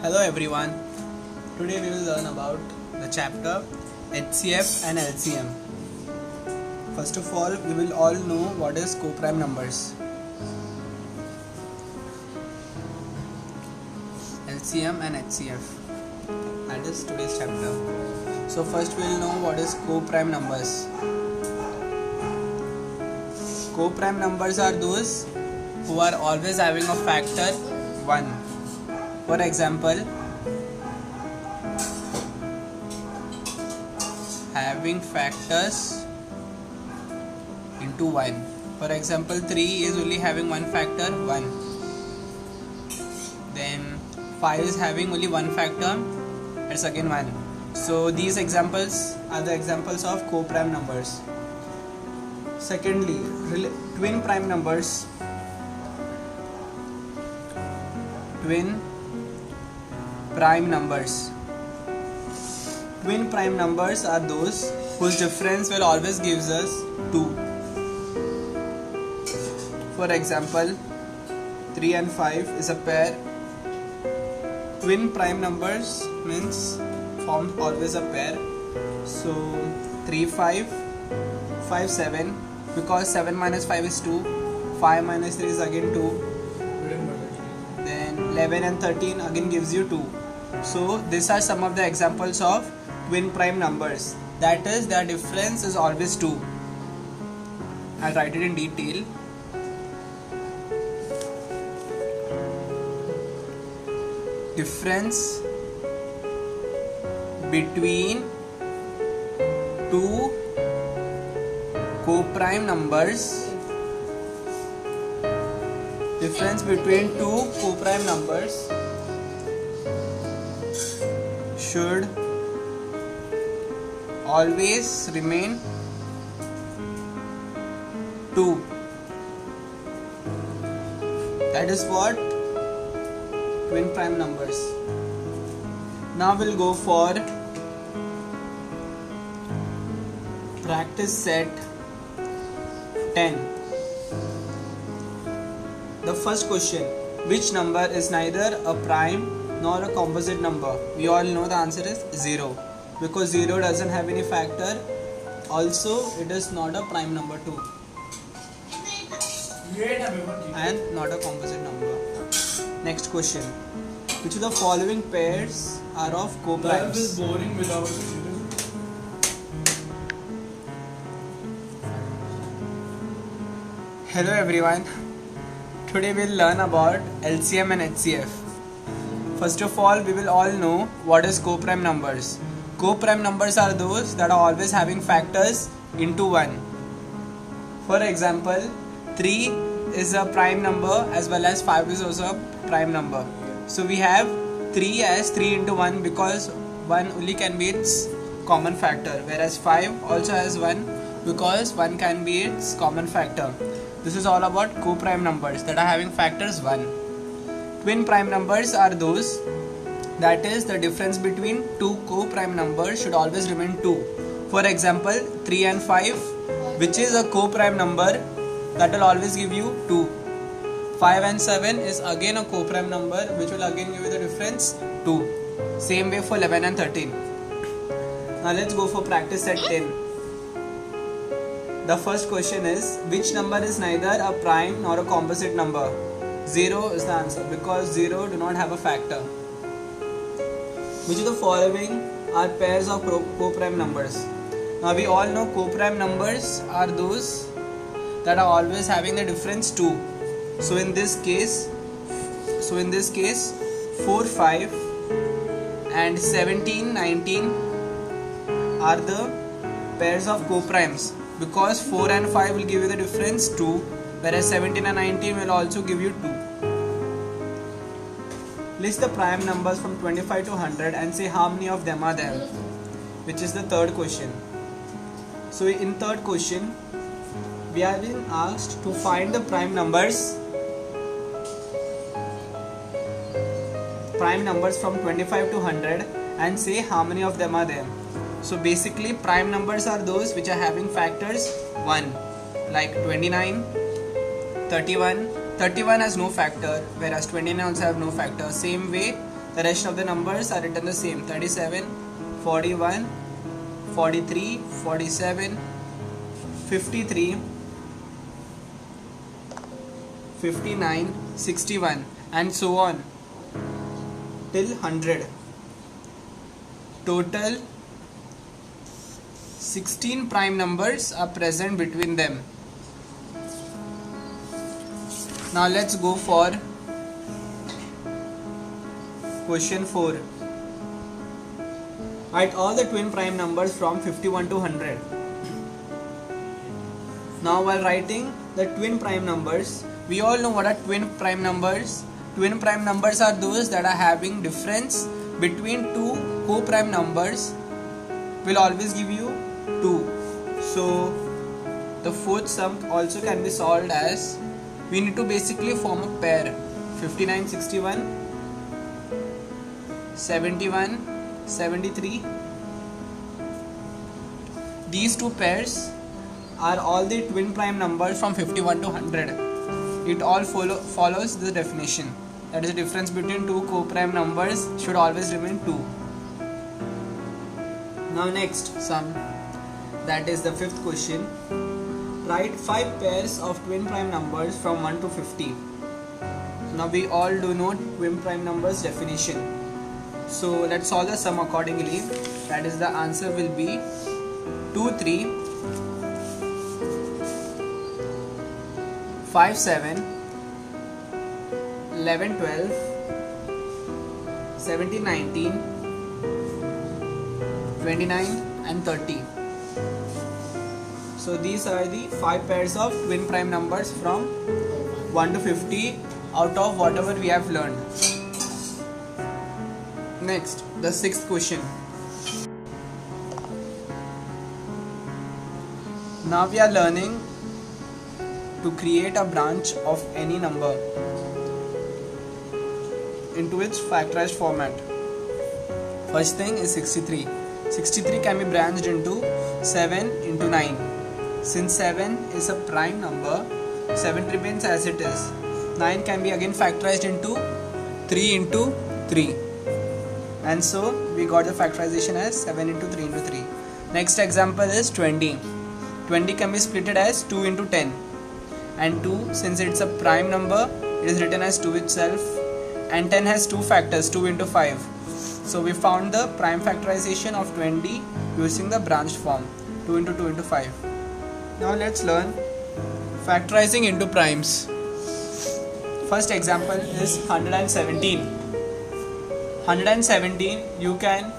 Hello everyone. Today we will learn about the chapter HCF and LCM. First of all, we will all know what is co-prime numbers. LCM and HCF. That is today's chapter. So first we will know what is co-prime numbers. Co-prime numbers are those who are always having a factor 1. For example, having factors into 1. For example, 3 is only having one factor 1. Then 5 is having only one factor, that's again 1. So these examples are the examples of co-prime numbers. Secondly, twin prime numbers. Twin prime numbers are those whose difference will always gives us 2. For example, 3 and 5 is a pair. Twin prime numbers means form always a pair. So 3 5, 5 7, because 7 minus 5 is 2, 5 minus 3 is again 2. Then 11 and 13 again gives you 2. So these are some of the examples of twin prime numbers. That is, their difference is always 2. I'll write it in detail. Difference between two co-prime numbers. Difference between two co-prime numbers should always remain 2. That is what twin prime numbers. Now we'll go for practice set 10. The first question: which number is neither a prime nor a composite number? We all know the answer is 0, because 0 doesn't have any factor. Also, it is not a prime number too, and not a composite number. Next question: which of the following pairs are of co-primes? Hello everyone. Today we'll learn about LCM and HCF. First of all, we will all know what is co-prime numbers. Co-prime numbers are those that are always having factors into 1. For example, 3 is a prime number as well as 5 is also a prime number. So we have 3 as 3 into 1 because 1 only can be its common factor, whereas 5 also has 1 because 1 can be its common factor. This is all about co-prime numbers that are having factors 1. Twin prime numbers are those, that is, the difference between two co-prime numbers should always remain 2. For example, 3 and 5, which is a co-prime number, that will always give you 2. 5 and 7 is again a co-prime number, which will again give you the difference 2. Same way for 11 and 13. Now let's go for practice set 10. The first question is, which number is neither a prime nor a composite number? 0 is the answer, because 0 do not have a factor. Which of the following are pairs of co-prime numbers? Now we all know co-prime numbers are those that are always having the difference 2. So in this case 4 5 and 17 19 are the pairs of co-primes, because 4 and 5 will give you the difference 2, whereas 17 and 19 will also give you 2. List the prime numbers from 25 to 100 and say how many of them are there, which is the third question. So in third question, we are being asked to find the prime numbers from 25 to 100 and say how many of them are there. So basically, prime numbers are those which are having factors 1, like 29, 31. 31 has no factor, whereas 29 also have no factor. Same way, The rest of the numbers are written the same: 37, 41, 43, 47, 53, 59, 61, and so on till 100. Total 16 prime numbers are present between them. Now let's go for question 4. Write all the twin prime numbers from 51 to 100. Now while writing the twin prime numbers, we all know what are twin prime numbers. Twin prime numbers are those that are having difference between two co-prime numbers will always give you 2. So the fourth sum also can be solved as, we need to basically form a pair: 59, 61, 71, 73. These two pairs are all the twin prime numbers from 51 to 100. It all follows the definition. That is, the difference between two co-prime numbers should always remain 2. Now next sum, that is the fifth question. Write 5 pairs of twin prime numbers from 1 to 50. Now we all do know twin prime numbers definition. So let's solve the sum accordingly. That is, the answer will be 2, 3, 5, 7, 11, 12, 17, 19, 29 and 30. So these are the 5 pairs of twin prime numbers from 1 to 50 out of whatever we have learned. Next, the 6th question. Now we are learning to create a branch of any number into its factorized format. First thing is 63. 63 can be branched into 7 into 9. Since 7 is a prime number, 7 remains as it is. 9 can be again factorized into 3 into 3. And so we got the factorization as 7 into 3 into 3. Next example is 20. 20 can be splitted as 2 into 10. And 2, since it's a prime number, it is written as 2 itself. And 10 has 2 factors, 2 into 5. So we found the prime factorization of 20 using the branched form, 2 into 2 into 5. Now let's learn factorizing into primes. First example is 117. 117 you can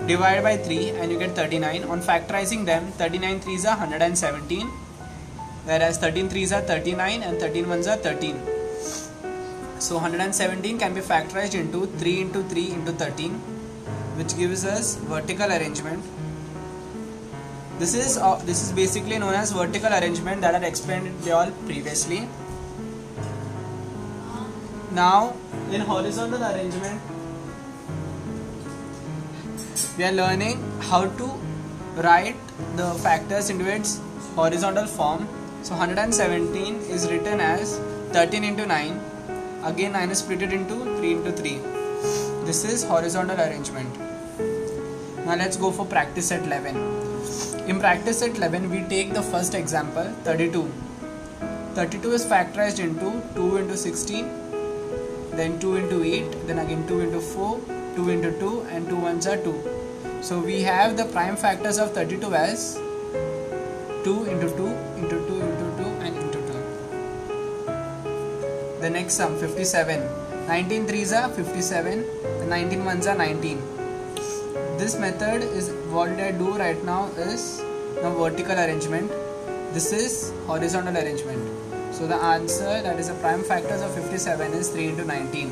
divide by 3 and you get 39. On factorizing them, 39 3s are 117, whereas 13 3s are 39 and 13 1s are 13. So 117 can be factorized into 3 into 3 into 13, which gives us vertical arrangement. This is basically known as vertical arrangement that I explained to you all previously. Now in horizontal arrangement, we are learning how to write the factors into its horizontal form. So 117 is written as 13 into 9. Again 9 is split into 3 into 3. This is horizontal arrangement. Now let's go for practice set 11. In practice set 11 we take the first example, 32. 32 is factorized into 2 into 16, then 2 into 8, then again 2 into 4, 2 into 2 and 2 ones are 2. So we have the prime factors of 32 as 2 into 2 into 2 into 2 and into 2. The next sum, 57. 19 3s are 57 and 19 ones are 19. This method is what I do right now is now vertical arrangement. This is horizontal arrangement. So the answer, that is the prime factors of 57, is 3 into 19.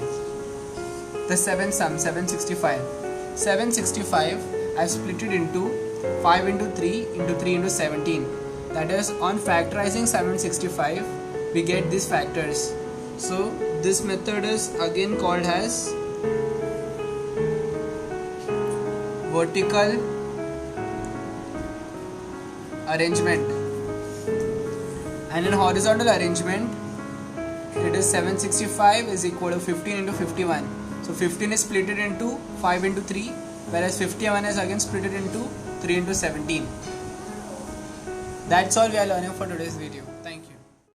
The 7th sum, 765. 765 I have split it into 5 into 3 into 3 into 17. That is, on factorizing 765 we get these factors. So this method is again called as vertical arrangement. And in horizontal arrangement, it is 765 is equal to 15 into 51. So 15 is split into 5 into 3, whereas 51 is again split into 3 into 17. That's all we are learning for today's video. Thank you.